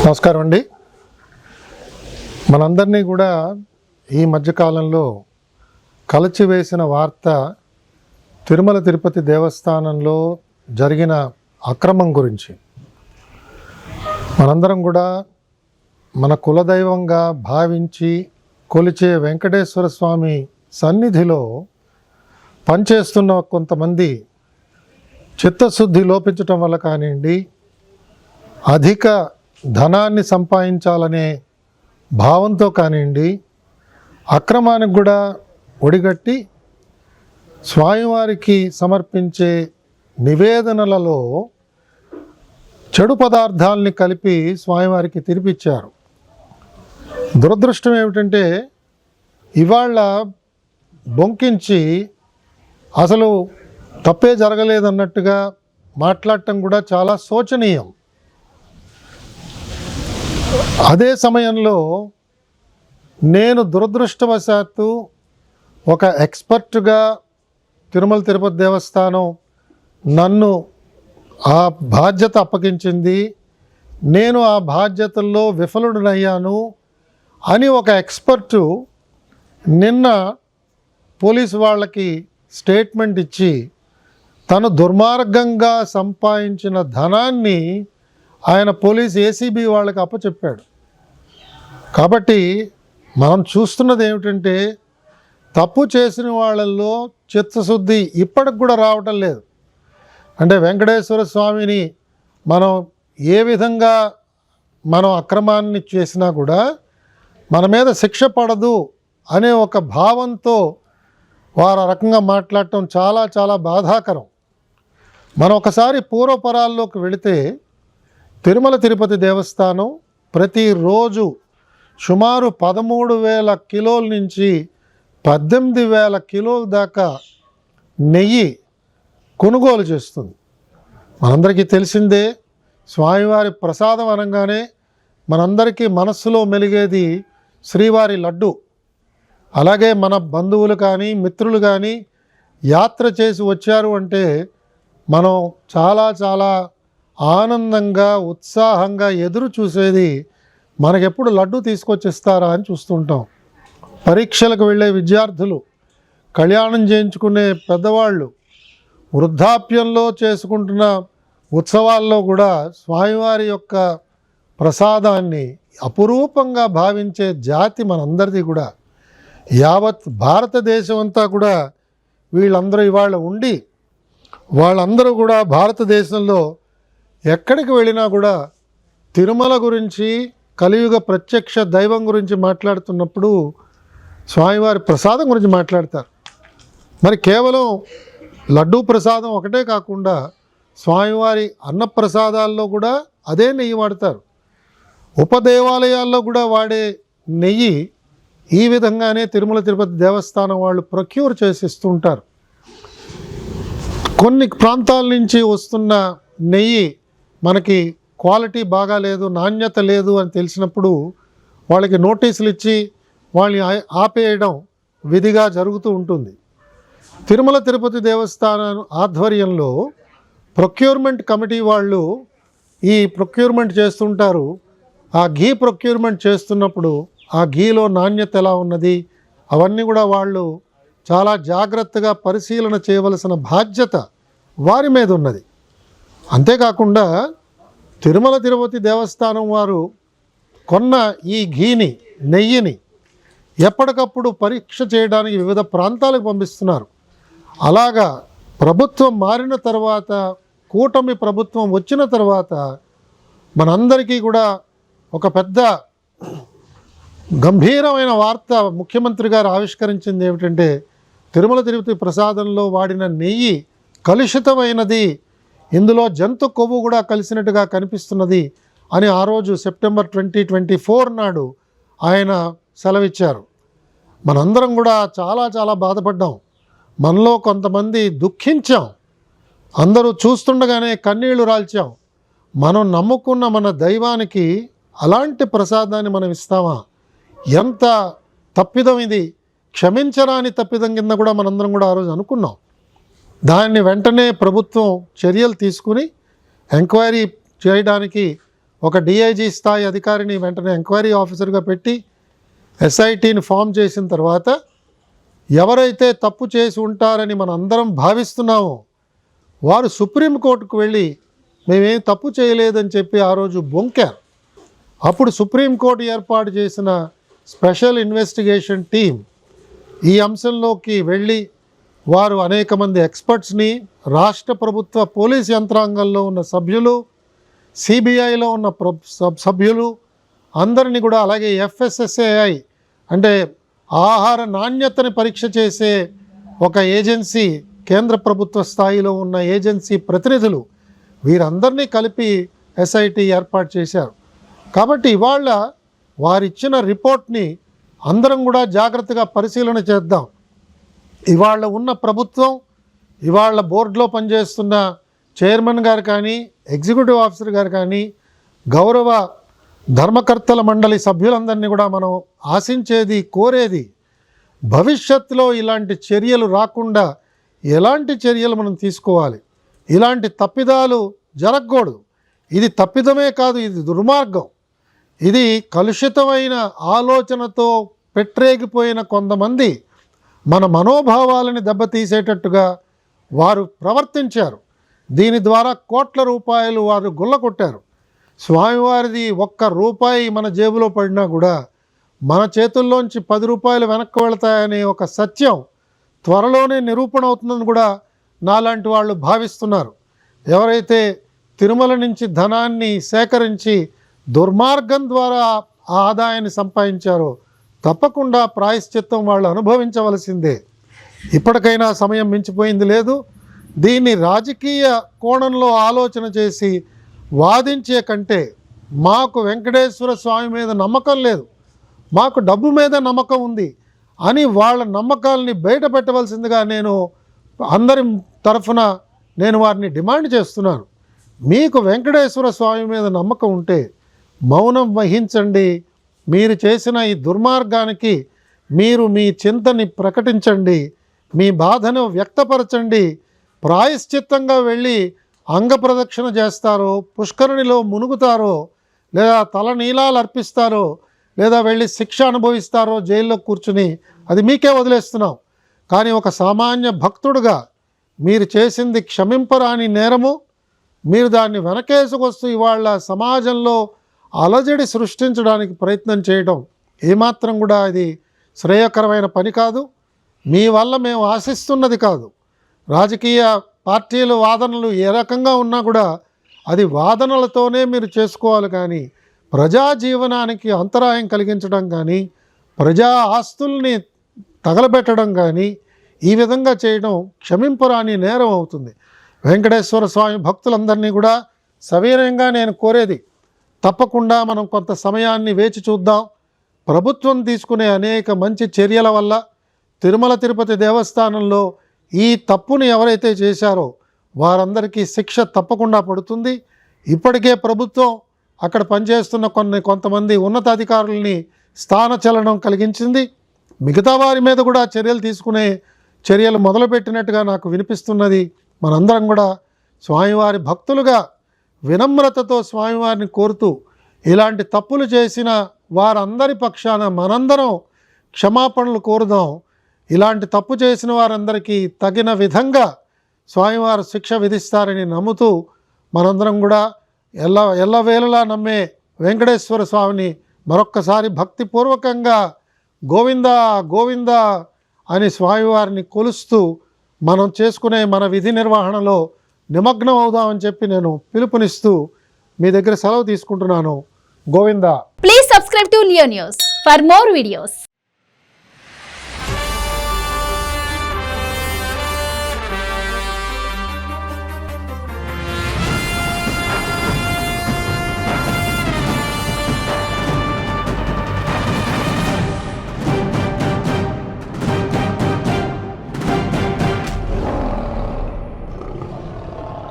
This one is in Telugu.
నమస్కారం అండి. మనందరినీ కూడా ఈ మధ్యకాలంలో కలచివేసిన వార్త తిరుమల తిరుపతి దేవస్థానంలో జరిగిన అక్రమం గురించి. మనందరం కూడా మన కులదైవంగా భావించి కొలిచే వెంకటేశ్వర స్వామి సన్నిధిలో పనిచేస్తున్న కొంతమంది చిత్తశుద్ధి లోపించటం వల్ల కానివ్వండి, అధిక ధనాన్ని సంపాదించాలనే భావంతో కానివ్వండి, అక్రమానికి కూడా ఒడిగట్టి స్వామివారికి సమర్పించే నివేదనలలో చెడు పదార్థాలని కలిపి స్వామివారికి తినిపించారు. దురదృష్టం ఏమిటంటే ఇవాళ బొంకించి అసలు తప్పే జరగలేదన్నట్టుగా మాట్లాడటం కూడా చాలా శోచనీయం. అదే సమయంలో నేను దురదృష్టవశాత్తు ఒక ఎక్స్పర్ట్గా తిరుమల తిరుపతి దేవస్థానం నన్ను ఆ బాధ్యత అప్పగించింది, నేను ఆ బాధ్యతల్లో విఫలుడనయ్యాను అని ఒక ఎక్స్పర్టు నిన్న పోలీసు వాళ్ళకి స్టేట్మెంట్ ఇచ్చి తను దుర్మార్గంగా సంపాదించిన ధనాన్ని ఆయన పోలీస్ ఏసీబీ వాళ్ళకి అప్పచెప్పాడు. కాబట్టి మనం చూస్తున్నది ఏమిటంటే తప్పు చేసిన వాళ్ళల్లో చిత్తశుద్ధి ఇప్పటికి కూడా రావటం లేదు. అంటే వెంకటేశ్వర స్వామిని మనం ఏ విధంగా మనం అక్రమాన్ని చేసినా కూడా మన మీద శిక్ష పడదు అనే ఒక భావంతో వారు ఆ రకంగా మాట్లాడటం చాలా చాలా బాధాకరం. మనం ఒకసారి పూర్వపరాల్లోకి వెళితే తిరుమల తిరుపతి దేవస్థానం ప్రతిరోజు సుమారు 13,000 కిలోల నుంచి 18,000 కిలోల దాకా నెయ్యి కొనుగోలు చేస్తుంది. మనందరికీ తెలిసిందే, స్వామివారి ప్రసాదం అనగానే మనందరికీ మనస్సులో మెలిగేది శ్రీవారి లడ్డు. అలాగే మన బంధువులు కానీ మిత్రులు కానీ యాత్ర చేసి వచ్చారు అంటే మనం చాలా చాలా ఆనందంగా ఉత్సాహంగా ఎదురు చూసేది మనకెప్పుడు లడ్డు తీసుకొచ్చిస్తారా అని చూస్తుంటాం. పరీక్షలకు వెళ్ళే విద్యార్థులు, కళ్యాణం చేయించుకునే పెద్దవాళ్ళు, వృద్ధాప్యంలో చేసుకుంటున్న ఉత్సవాల్లో కూడా స్వామివారి యొక్క ప్రసాదాన్ని అపురూపంగా భావించే జాతి మనందరిది కూడా. యావత్ భారతదేశం అంతా కూడా వీళ్ళందరూ ఇవాళ ఉండి వాళ్ళందరూ కూడా భారతదేశంలో ఎక్కడికి వెళ్ళినా కూడా తిరుమల గురించి, కలియుగ ప్రత్యక్ష దైవం గురించి మాట్లాడుతున్నప్పుడు స్వామివారి ప్రసాదం గురించి మాట్లాడతారు. మరి కేవలం లడ్డూ ప్రసాదం ఒకటే కాకుండా స్వామివారి అన్నప్రసాదాల్లో కూడా అదే నెయ్యి వాడతారు. ఉపదేవాలయాల్లో కూడా వాడే నెయ్యి ఈ విధంగానే తిరుమల తిరుపతి దేవస్థానం వాళ్ళు ప్రొక్యూర్ చేసి ఇస్తుంటారు. కొన్ని ప్రాంతాల నుంచి వస్తున్న నెయ్యి మనకి క్వాలిటీ బాగాలేదు, నాణ్యత లేదు అని తెలిసినప్పుడు వాళ్ళకి నోటీసులు ఇచ్చి వాళ్ళని ఆపేయడం విధిగా జరుగుతూ ఉంటుంది. తిరుమల తిరుపతి దేవస్థానం ఆధ్వర్యంలో ప్రొక్యూర్మెంట్ కమిటీ వాళ్ళు ఈ ప్రొక్యూర్మెంట్ చేస్తుంటారు. ఆ ఘీ ప్రొక్యూర్మెంట్ చేస్తున్నప్పుడు ఆ ఘీలో నాణ్యత ఎలా ఉన్నది అవన్నీ కూడా వాళ్ళు చాలా జాగ్రత్తగా పరిశీలన చేయవలసిన బాధ్యత వారి మీద ఉన్నది. అంతేకాకుండా తిరుమల తిరుపతి దేవస్థానం వారు కొన్న ఈ ఘీని, నెయ్యిని ఎప్పటికప్పుడు పరీక్ష చేయడానికి వివిధ ప్రాంతాలకు పంపిస్తున్నారు. అలాగా ప్రభుత్వం మారిన తర్వాత, కూటమి ప్రభుత్వం వచ్చిన తర్వాత మనందరికీ కూడా ఒక పెద్ద గంభీరమైన వార్త ముఖ్యమంత్రి గారు ఆవిష్కరించింది ఏమిటంటే తిరుమల తిరుపతి ప్రసాదంలో వాడిన నెయ్యి కలుషితమైనది, ఇందులో జంతు కొవ్వు కూడా కలిసినట్టుగా కనిపిస్తున్నది అని ఆ రోజు సెప్టెంబర్ 2024 నాడు ఆయన సెలవిచ్చారు. మనందరం కూడా చాలా చాలా బాధపడ్డాం. మనలో కొంతమంది దుఃఖించాం. అందరూ చూస్తుండగానే కన్నీళ్లు రాల్చాం. మనం నమ్ముకున్న మన దైవానికి అలాంటి ప్రసాదాన్ని మనం ఇస్తామా? ఎంత తప్పిదం ఇది! క్షమించరాని తప్పిదం కింద కూడా మనందరం కూడా ఆ రోజు అనుకున్నాం. దాన్ని వెంటనే ప్రభుత్వం చర్యలు తీసుకుని ఎంక్వైరీ చేయడానికి ఒక డిఐజీ స్థాయి అధికారిని వెంటనే ఎంక్వైరీ ఆఫీసర్గా పెట్టి ఎస్ఐటీని ఫామ్ చేసిన తర్వాత ఎవరైతే తప్పు చేసి ఉంటారని మనం అందరం భావిస్తున్నామో వారు సుప్రీంకోర్టుకు వెళ్ళి మేమేం తప్పు చేయలేదని చెప్పి ఆ రోజు బొంకారు. అప్పుడు సుప్రీంకోర్టు ఏర్పాటు చేసిన స్పెషల్ ఇన్వెస్టిగేషన్ టీం ఈ అంశంలోకి వెళ్ళి వారు అనేక మంది ఎక్స్పర్ట్స్ని, రాష్ట్ర ప్రభుత్వ పోలీస్ యంత్రాంగంలో ఉన్న సభ్యులు, సిబిఐలో ఉన్న సభ్యులు అందరినీ కూడా, అలాగే FSSAI అంటే ఆహార నాణ్యతని పరీక్ష చేసే ఒక ఏజెన్సీ, కేంద్ర ప్రభుత్వ స్థాయిలో ఉన్న ఏజెన్సీ ప్రతినిధులు, వీరందరినీ కలిపి SIT ఏర్పాటు చేశారు. కాబట్టి ఇవాళ వారిచ్చిన రిపోర్ట్ని అందరం కూడా జాగ్రత్తగా పరిశీలన చేద్దాం. ఇవాళ ఉన్న ప్రభుత్వం, ఇవాళ బోర్డులో పనిచేస్తున్న చైర్మన్ గారు కానీ, ఎగ్జిక్యూటివ్ ఆఫీసర్ గారు కానీ, గౌరవ ధర్మకర్తల మండలి సభ్యులందరినీ కూడా మనం ఆశించేది, కోరేది, భవిష్యత్తులో ఇలాంటి చర్యలు రాకుండా ఎలాంటి చర్యలు మనం తీసుకోవాలి. ఇలాంటి తప్పిదాలు జరగకూడదు. ఇది తప్పిదమే కాదు, ఇది దుర్మార్గం. ఇది కలుషితమైన ఆలోచనతో పెట్టరేగిపోయిన కొంతమంది మన మనోభావాలని దెబ్బతీసేటట్టుగా వారు ప్రవర్తించారు. దీని ద్వారా కోట్ల రూపాయలు వారు గుల్లకొట్టారు. స్వామివారిది ఒక్క రూపాయి మన జేబులో పడినా కూడా మన చేతుల్లోంచి 10 రూపాయలు వెనక్కి వెళతాయనే ఒక సత్యం త్వరలోనే నిరూపణ అవుతుందని కూడా నాలాంటి వాళ్ళు భావిస్తున్నారు. ఎవరైతే తిరుమల నుంచి ధనాన్ని సేకరించి దుర్మార్గం ద్వారా ఆ ఆదాయాన్ని సంపాదించారో తప్పకుండా ప్రాయశ్చిత్తం వాళ్ళు అనుభవించవలసిందే. ఇప్పటికైనా సమయం మించిపోయింది లేదు. దీన్ని రాజకీయ కోణంలో ఆలోచన చేసి వాదించే కంటే మాకు వెంకటేశ్వర స్వామి మీద నమ్మకం లేదు, మాకు డబ్బు మీద నమ్మకం ఉంది అని వాళ్ళ నమ్మకాలని బయట పెట్టవలసిందిగా నేను అందరి తరఫున నేను వారిని డిమాండ్ చేస్తున్నాను. మీకు వెంకటేశ్వర స్వామి మీద నమ్మకం ఉంటే మౌనం వహించండి. మీరు చేసిన ఈ దుర్మార్గానికి మీరు మీ చింతని ప్రకటించండి, మీ బాధను వ్యక్తపరచండి. ప్రాయశ్చిత్తంగా వెళ్ళి అంగప్రదక్షిణ చేస్తారో, పుష్కరిణిలో మునుగుతారో, లేదా తలనీలాలు అర్పిస్తారో, లేదా వెళ్ళి శిక్ష అనుభవిస్తారో జైల్లో కూర్చుని, అది మీకే వదిలేస్తున్నాం. కానీ ఒక సామాన్య భక్తుడుగా మీరు చేసింది క్షమింపరాని నేరము. మీరు దాన్ని వెనకేసుకొస్తూ ఇవాళ సమాజంలో అలజడి సృష్టించడానికి ప్రయత్నం చేయడం ఏమాత్రం కూడా అది శ్రేయకరమైన పని కాదు. మీ వల్ల మేము ఆశిస్తున్నది కాదు. రాజకీయ పార్టీల వాదనలు ఏ రకంగా ఉన్నా కూడా అది వాదనలతోనే మీరు చేసుకోవాలి. కానీ ప్రజా జీవనానికి అంతరాయం కలిగించడం కానీ, ప్రజా ఆస్తుల్ని తగలబెట్టడం కానీ ఈ విధంగా చేయడం క్షమింపరాని నేరం అవుతుంది. వెంకటేశ్వర స్వామి భక్తులందరినీ కూడా సవినయంగా నేను కోరేది, తప్పకుండా మనం కొంత సమయాన్ని వేచి చూద్దాం. ప్రభుత్వం తీసుకునే అనేక మంచి చర్యల వల్ల తిరుమల తిరుపతి దేవస్థానంలో ఈ తప్పుని ఎవరైతే చేశారో వారందరికీ శిక్ష తప్పకుండా పడుతుంది. ఇప్పటికే ప్రభుత్వం అక్కడ పనిచేస్తున్న కొంతమంది ఉన్నతాధికారులని స్థానచలనం కలిగించింది. మిగతా వారి మీద కూడా చర్యలు తీసుకునే చర్యలు మొదలుపెట్టినట్టుగా నాకు వినిపిస్తున్నది. మనందరం కూడా స్వామివారి భక్తులుగా వినమ్రతతో స్వామివారిని కోరుతూ ఇలాంటి తప్పులు చేసిన వారందరి పక్షాన మనందరం క్షమాపణలు కోరుదాం. ఇలాంటి తప్పు చేసిన వారందరికీ తగిన విధంగా స్వామివారు శిక్ష విధిస్తారని నమ్ముతూ మనందరం కూడా ఎల్లవేళలా నమ్మే వెంకటేశ్వర స్వామిని మరొక్కసారి భక్తిపూర్వకంగా గోవిందా గోవిందా అని స్వామివారిని కొలుస్తూ మనం చేసుకునే మన విధి నిర్వహణలో నిమగ్నం అవుదామని చెప్పి నేను పిలుపునిస్తూ మీ దగ్గర సెలవు తీసుకుంటున్నాను. Govinda. Please subscribe to Leo news for more videos.